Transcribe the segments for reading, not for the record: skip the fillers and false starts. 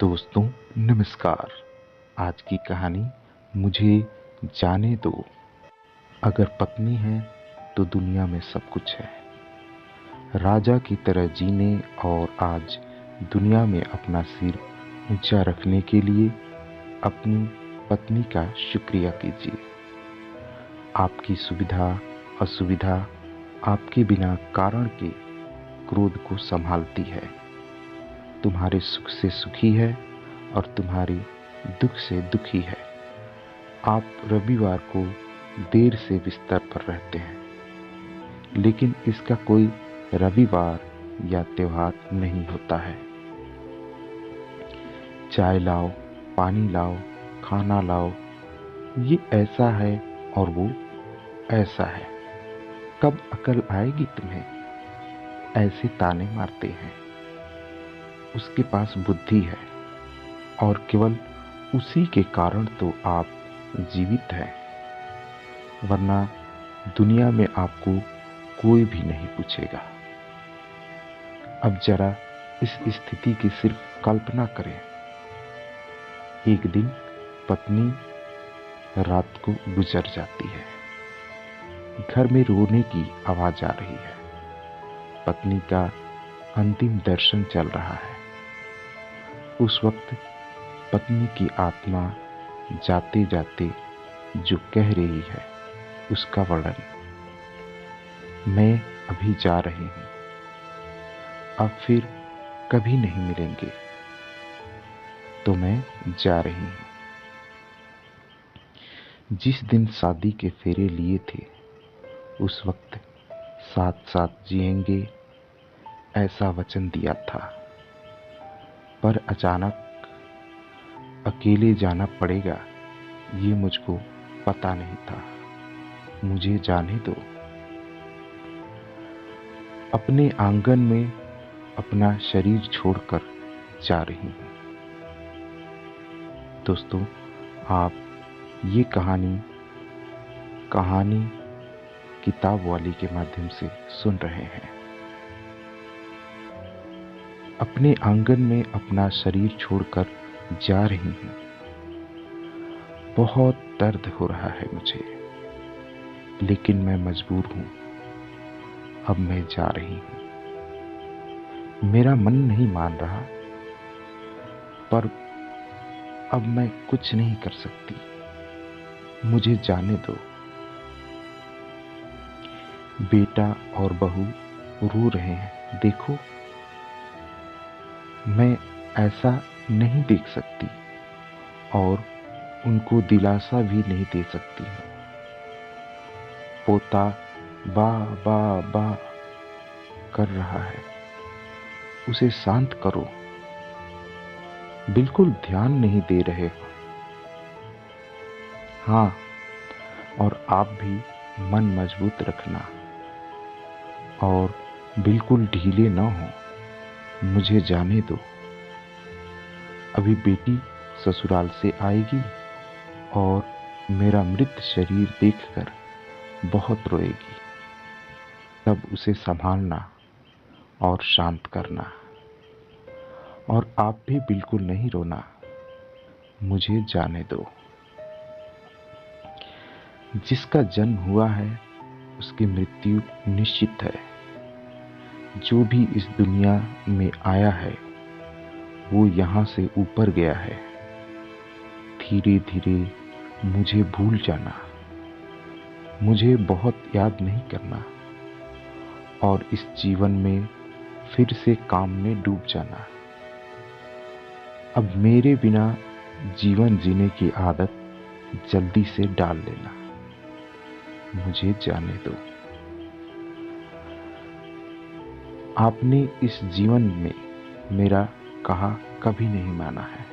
दोस्तों नमस्कार। आज की कहानी मुझे जाने दो। अगर पत्नी है तो दुनिया में सब कुछ है। राजा की तरह जीने और आज दुनिया में अपना सिर ऊंचा रखने के लिए अपनी पत्नी का शुक्रिया कीजिए। आपकी सुविधा असुविधा आपके बिना कारण के क्रोध को संभालती है, तुम्हारे सुख से सुखी है और तुम्हारे दुख से दुखी है। आप रविवार को देर से बिस्तर पर रहते हैं, लेकिन इसका कोई रविवार या त्योहार नहीं होता है। चाय लाओ, पानी लाओ, खाना लाओ, ये ऐसा है और वो ऐसा है। कब अकल आएगी तुम्हें? ऐसे ताने मारते हैं। उसके पास बुद्धि है और केवल उसी के कारण तो आप जीवित हैं, वरना दुनिया में आपको कोई भी नहीं पूछेगा। अब जरा इस स्थिति की सिर्फ कल्पना करें। एक दिन पत्नी रात को गुजर जाती है। घर में रोने की आवाज आ रही है। पत्नी का अंतिम दर्शन चल रहा है। उस वक्त पत्नी की आत्मा जाते जाते जो कह रही है उसका वर्णन, मैं अभी जा रही हूं, अब फिर कभी नहीं मिलेंगे, तो मैं जा रही हूं। जिस दिन शादी के फेरे लिए थे उस वक्त साथ साथ जिएंगे ऐसा वचन दिया था, पर अचानक अकेले जाना पड़ेगा ये मुझको पता नहीं था। मुझे जाने दो। अपने आंगन में अपना शरीर छोड़कर जा रही हूं। दोस्तों, आप ये कहानी किताब वाली के माध्यम से सुन रहे हैं। अपने आंगन में अपना शरीर छोड़कर जा रही हूं। बहुत दर्द हो रहा है मुझे, लेकिन मैं मजबूर हूं। अब मैं जा रही हूं। मेरा मन नहीं मान रहा, पर अब मैं कुछ नहीं कर सकती। मुझे जाने दो। बेटा और बहू रो रहे हैं, देखो। मैं ऐसा नहीं देख सकती और उनको दिलासा भी नहीं दे सकती हूँ। पोता बा बा बा कर रहा है, उसे शांत करो। बिल्कुल ध्यान नहीं दे रहे हो। हाँ, और आप भी मन मजबूत रखना और बिल्कुल ढीले न हो। मुझे जाने दो। अभी बेटी ससुराल से आएगी और मेरा मृत शरीर देखकर बहुत रोएगी। तब उसे संभालना और शांत करना। और आप भी बिल्कुल नहीं रोना। मुझे जाने दो। जिसका जन्म हुआ है उसकी मृत्यु निश्चित है। जो भी इस दुनिया में आया है वो यहाँ से ऊपर गया है। धीरे धीरे मुझे भूल जाना। मुझे बहुत याद नहीं करना और इस जीवन में फिर से काम में डूब जाना। अब मेरे बिना जीवन जीने की आदत जल्दी से डाल लेना। मुझे जाने दो। आपने इस जीवन में मेरा कहा कभी नहीं माना है।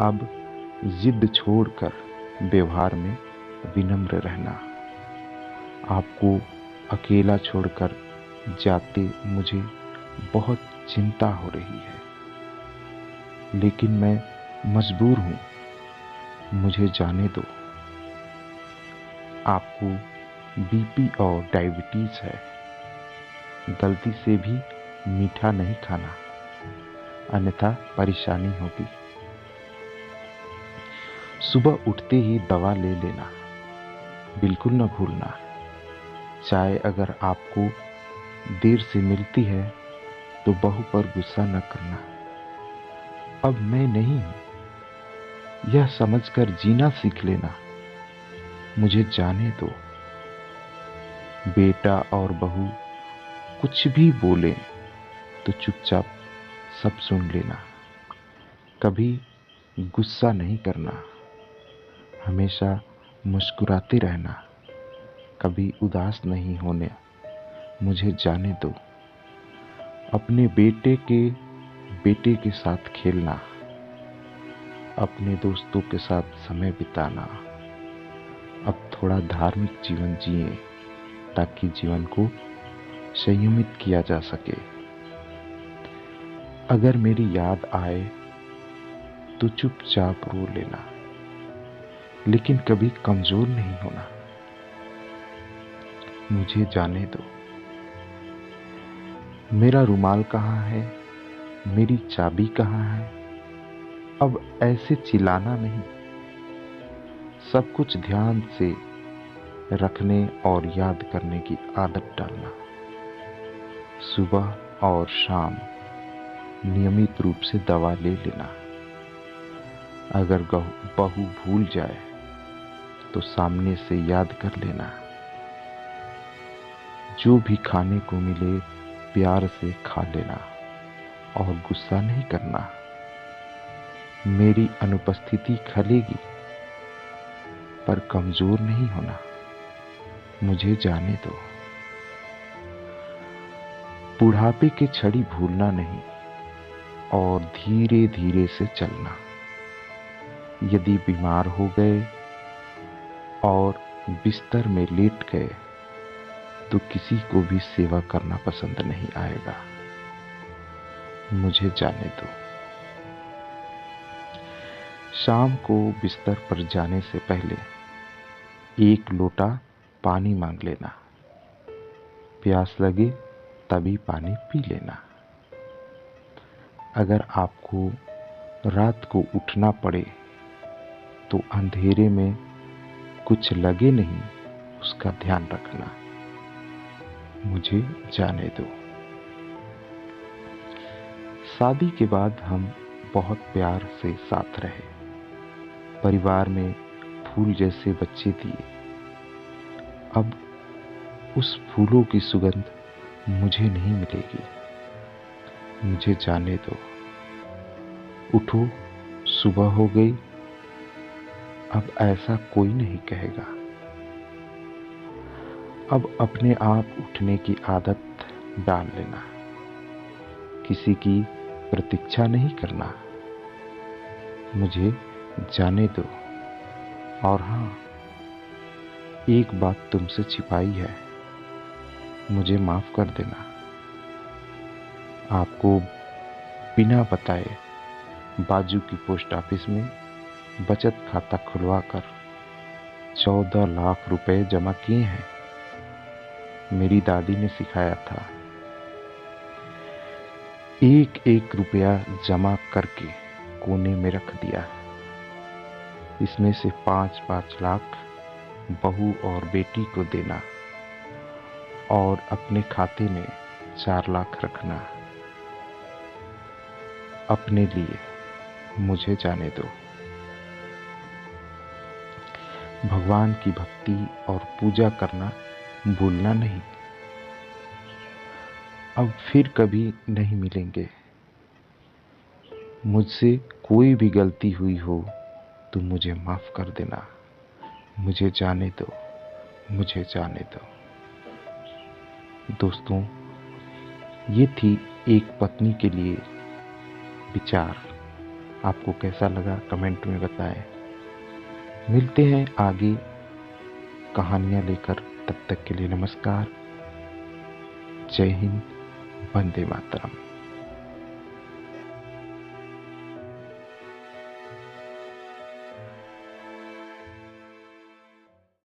अब जिद छोड़कर व्यवहार में विनम्र रहना। आपको अकेला छोड़कर जाते मुझे बहुत चिंता हो रही है, लेकिन मैं मजबूर हूं। मुझे जाने दो। आपको बीपी और डायबिटीज है। गलती से भी मीठा नहीं खाना। अन्यथा परेशानी होगी। सुबह उठते ही दवा ले लेना, बिल्कुल न भूलना। चाय अगर आपको देर से मिलती है तो बहू पर गुस्सा न करना। अब मैं नहीं हूं, यह समझकर जीना सीख लेना। मुझे जाने दो। बेटा और बहू कुछ भी बोले तो चुपचाप सब सुन लेना। कभी गुस्सा नहीं करना, हमेशा मुस्कुराते रहना। कभी उदास नहीं होने। मुझे जाने दो। अपने बेटे के साथ खेलना, अपने दोस्तों के साथ समय बिताना। अब थोड़ा धार्मिक जीवन जिए ताकि जीवन को संयमित किया जा सके। अगर मेरी याद आए तो चुपचाप रो लेना, लेकिन कभी कमजोर नहीं होना। मुझे जाने दो। मेरा रुमाल कहाँ है, मेरी चाबी कहाँ है। अब ऐसे चिल्लाना नहीं, सब कुछ ध्यान से रखने और याद करने की आदत डालना। सुबह और शाम नियमित रूप से दवा ले लेना। अगर बहू भूल जाए तो सामने से याद कर लेना। जो भी खाने को मिले प्यार से खा लेना और गुस्सा नहीं करना। मेरी अनुपस्थिति खलेगी पर कमजोर नहीं होना। मुझे जाने दो। बुढ़ापे की छड़ी भूलना नहीं और धीरे धीरे से चलना। यदि बीमार हो गए और बिस्तर में लेट गए तो किसी को भी सेवा करना पसंद नहीं आएगा। मुझे जाने दो। शाम को बिस्तर पर जाने से पहले 1 लोटा पानी मांग लेना। प्यास लगे तभी पानी पी लेना। अगर आपको रात को उठना पड़े तो अंधेरे में कुछ लगे नहीं, उसका ध्यान रखना। मुझे जाने दो। शादी के बाद हम बहुत प्यार से साथ रहे। परिवार में फूल जैसे बच्चे दिए। अब उस फूलों की सुगंध मुझे नहीं मिलेगी। मुझे जाने दो। उठो, सुबह हो गई। अब ऐसा कोई नहीं कहेगा। अब अपने आप उठने की आदत डाल लेना। किसी की प्रतीक्षा नहीं करना। मुझे जाने दो। और हाँ, एक बात तुमसे छिपाई है, मुझे माफ कर देना। आपको बिना बताए बाजू की पोस्ट ऑफिस में बचत खाता खुलवाकर 14 लाख रुपए जमा किए हैं। मेरी दादी ने सिखाया था, एक एक रुपया जमा करके कोने में रख दिया। इसमें से 5-5 लाख बहू और बेटी को देना और अपने खाते में 4 लाख रखना। अपने लिए। मुझे जाने दो। भगवान की भक्ति और पूजा करना भूलना नहीं। अब फिर कभी नहीं मिलेंगे। मुझसे कोई भी गलती हुई हो तो मुझे माफ कर देना। मुझे जाने दो। मुझे जाने दो। दोस्तों, ये थी एक पत्नी के लिए विचार। आपको कैसा लगा कमेंट में बताएं। मिलते हैं आगे कहानियां लेकर। तब तक के लिए नमस्कार। जय हिंद। वंदे मातरम।